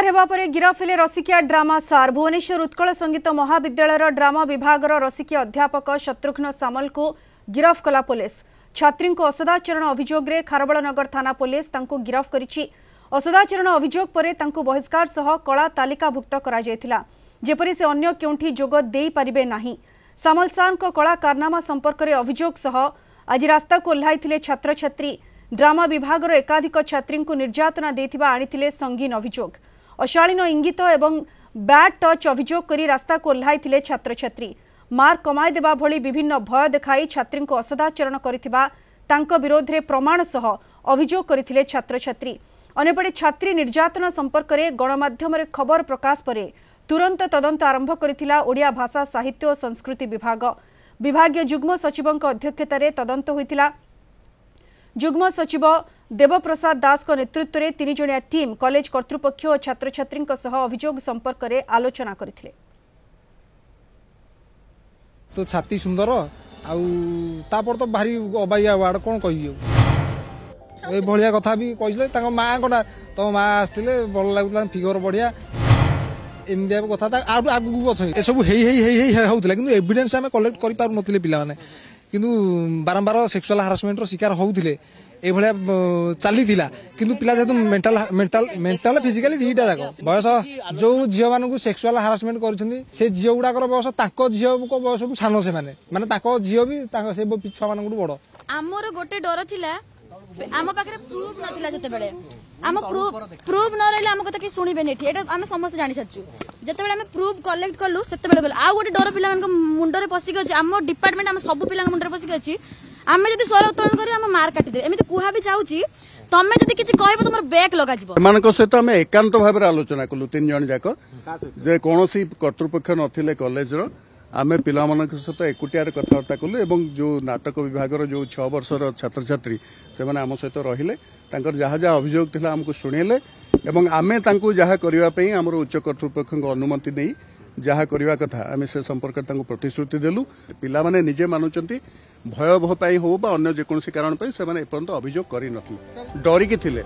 गिरफ्तार हेबा परे गिरफ हेले रसिकिया ड्रामा सार भुवनेश्वर उत्कल संगीत महाविद्यालय ड्रामा विभाग रसिकिया अध्यापक शत्रुघ्न सामल को गिरफ कला पुलिस। छात्री को असदाचरण अभियोग रे खारबलनगर थाना पुलिस तांको गिरफ करिछि। असदाचरण अभियोग परे तांको बहिष्कार सह कला तालिकाभुक्त करा जायतिला, जेपरि से अन्य केउंठी जोग देई परिबे नाही। सामल सार को कला कारनामा संपर्क रे अभियोग सह आज रास्ता को ओह्लाइथिले छात्र छात्री। ड्रामा विभाग एकाधिक छात्री को निर्यातना देथिबा आनिथिले संगीन अभियोग। अशालीन इंगित एवं बैड टच अभियोग करी रास्ता को ओह्लाइथिले छात्र छात्री। मार्क कमाई देबा भली विभिन्न भय देखाई छात्री को असदाचरण करिथिबा तांको विरोध रे प्रमाण सह अभियोग करिथिले छात्र छात्री। अनेपटे छात्री निर्यातना संपर्क रे गणमाध्यम रे खबर प्रकाश परे तुरंत तदंत आरंभ करिथिला ओडिया भाषा साहित्य और संस्कृति विभाग। विभागीय जुग्म सचिवंक अध्यक्षतार तदंत होइतिला। जुग्म सचिव देवप्रसाद दास को नेतृत्व में 3 जणिया टीम कॉलेज कर्तृपक्ष और छात्र छात्री अभियोग संपर्क में आलोचना करथिले। तो छाती सुंदर आउर तो भारी अबाइया वार्ड कौन कह भाया कथा भी कही माँ को ना तो माँ आसते भल लगुला फिगर बढ़िया एमती कथा आगू अच्छा ये सब होता कि एविडेंस आम कलेक्ट कर पार नथिले पिला माने किंतु बारंबार सेक्सुअल हारासमेंट शिकार होते ये चली किंतु पिला जेहेतु मेंटल मेंटल मेंटल फिजिकली दीटा जाक बयस जो झील मान सेक्सुअल हारासमेंट कर झील गुड़ाकर बयस झील को बयस सान से माने झील भी छुआ मान बड़ आमर गोटे डर थिला आम पाखे प्रूफ नथिला जते बेले आम प्रूफ न रहले आम कथा कि सुनिबे नेठी एटा आम समस्त जानि सारछु जते बेले आम प्रूफ कलेक्ट करलु सेते बेले बेले आ गोटे डर पिला मान मुंडरे पसिक अछि आम डिपार्टमेंट आम सब पिला मुंडरे पसिक अछि आम जदी स्वर उत्तोलन करी आम मार काटि दे एमिति कुहा भी चाहूची तमे जदी किछि कहबो तमर बैक लगा जिवो मानको सहित आम एकांत भाबरे आलोचना कलु 3 जण जाक जे कोनोसी कर्तृपक्ष नथिले कॉलेज रो आमे पिला मानक सहित एकुटिया कथबार्ता कलु एवं जो नाटक विभाग जो 6 वर्षर छात्र छात्री से आम सहित रहिले तांकर जहाँ जहाँ अभियोग थिला हमको शुणेले एवं आमे तांको जहाँ करबा पई हमर उच्च कर्तृपक्ष अनुमति नहीं जहाँ करबा कथा आमे से संपर्क तांको प्रतिश्रुति देलु। पिला माने निजे मानुचंती भय भय पई हो बा अन्य जेकोसी कारण पई से माने एपर्यंत अभियोग करि नथिले डरी कि थिले।